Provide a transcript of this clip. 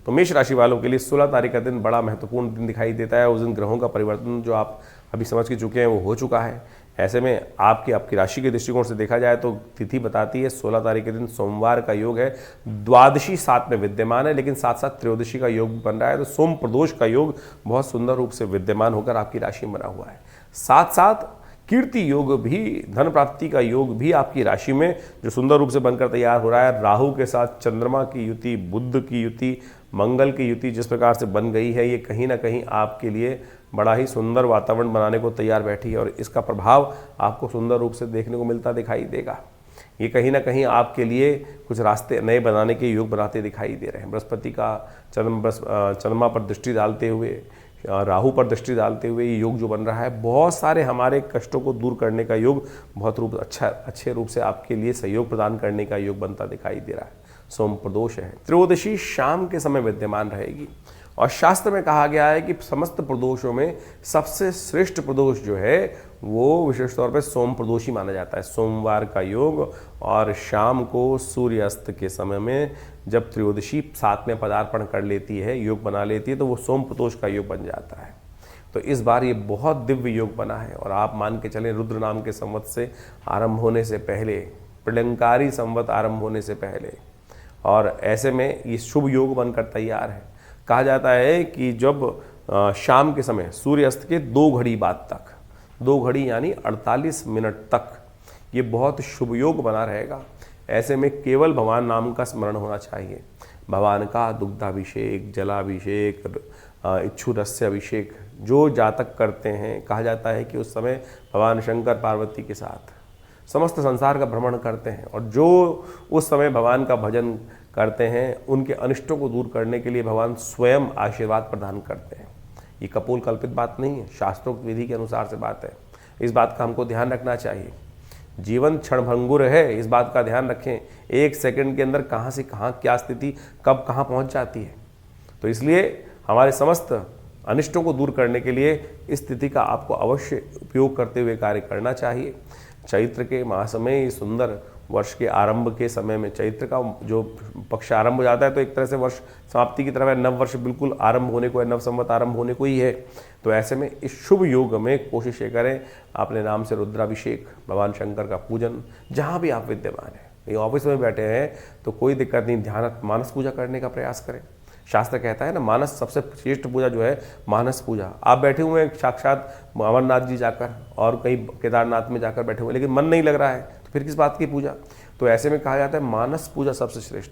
तो मेष राशि वालों के लिए 16 तारीख का दिन बड़ा महत्वपूर्ण दिन दिखाई देता है। उस दिन ग्रहों का परिवर्तन जो आप अभी समझ के चुके हैं वो हो चुका है। ऐसे में आपकी राशि के दृष्टिकोण से देखा जाए तो तिथि बताती है 16 तारीख के दिन सोमवार का योग है। द्वादशी साथ में विद्यमान है, लेकिन साथ साथ त्रयोदशी का योग भी बन रहा है। तो सोम प्रदोष का योग बहुत सुंदर रूप से विद्यमान होकर आपकी राशि में बना हुआ है। साथ साथ कीर्ति योग भी, धन प्राप्ति का योग भी आपकी राशि में जो सुंदर रूप से बनकर तैयार हो रहा है। राहु के साथ चंद्रमा की युति, बुध की युति, मंगल की युति जिस प्रकार से बन गई है, ये कहीं ना कहीं आपके लिए बड़ा ही सुंदर वातावरण बनाने को तैयार बैठी है और इसका प्रभाव आपको सुंदर रूप से देखने को मिलता दिखाई देगा। ये कहीं ना कहीं आपके लिए कुछ रास्ते नए बनाने के योग बनाते दिखाई दे रहे हैं। बृहस्पति का चंद्रमा पर दृष्टि डालते हुए, राहु पर दृष्टि डालते हुए ये योग जो बन रहा है, बहुत सारे हमारे कष्टों को दूर करने का योग, बहुत अच्छे रूप से आपके लिए सहयोग प्रदान करने का योग बनता दिखाई दे रहा है। सोम प्रदोष है। त्रयोदशी शाम के समय विद्यमान रहेगी और शास्त्र में कहा गया है कि समस्त प्रदोषों में सबसे श्रेष्ठ प्रदोष जो है वो विशेष तौर पर सोम प्रदोष ही माना जाता है। सोमवार का योग और शाम को सूर्यास्त के समय में जब त्रयोदशी साथ में पदार्पण कर लेती है, योग बना लेती है, तो वो सोम प्रदोष का योग बन जाता है। तो इस बार ये बहुत दिव्य योग बना है और आप मान के चलें रुद्र नाम के संवत से आरंभ होने से पहले, प्रलंकारी संवत आरंभ होने से पहले, और ऐसे में ये शुभ योग बनकर तैयार है। कहा जाता है कि जब शाम के समय सूर्यास्त के 2 घड़ी बाद तक, 2 घड़ी यानी 48 मिनट तक ये बहुत शुभ योग बना रहेगा। ऐसे में केवल भगवान नाम का स्मरण होना चाहिए। भगवान का दुग्धाभिषेक, जलाभिषेक, इच्छुरस्य अभिषेक जो जातक करते हैं, कहा जाता है कि उस समय भगवान शंकर पार्वती के साथ समस्त संसार का भ्रमण करते हैं और जो उस समय भगवान का भजन करते हैं उनके अनिष्टों को दूर करने के लिए भगवान स्वयं आशीर्वाद प्रदान करते हैं। ये कपोल कल्पित बात नहीं है, शास्त्रोक्त विधि के अनुसार से बात है। इस बात का हमको ध्यान रखना चाहिए। जीवन क्षणभंगुर है, इस बात का ध्यान रखें। 1 सेकंड के अंदर कहाँ से कहाँ क्या स्थिति कब कहाँ पहुँच जाती है। तो इसलिए हमारे समस्त अनिष्टों को दूर करने के लिए इस तिथि का आपको अवश्य उपयोग करते हुए कार्य करना चाहिए। चैत्र के मास में, ये सुंदर वर्ष के आरंभ के समय में, चैत्र का जो पक्ष आरंभ हो जाता है तो एक तरह से वर्ष समाप्ति की तरफ है। नव वर्ष बिल्कुल आरंभ होने को है, नव संवत आरंभ होने को ही है। तो ऐसे में इस शुभ योग में कोशिश ये करें, अपने नाम से रुद्राभिषेक, भगवान शंकर का पूजन, जहाँ भी आप विद्यमान हैं, ये ऑफिस में बैठे हैं तो कोई दिक्कत नहीं, ध्यान मानस पूजा करने का प्रयास करें। शास्त्र कहता है ना, मानस सबसे श्रेष्ठ पूजा जो है मानस पूजा। आप बैठे हुए हैं साक्षात अमरनाथ जी जाकर और कहीं केदारनाथ में जाकर बैठे हुए, लेकिन मन नहीं लग रहा है, तो फिर किस बात की पूजा। तो ऐसे में कहा जाता है मानस पूजा सबसे श्रेष्ठ।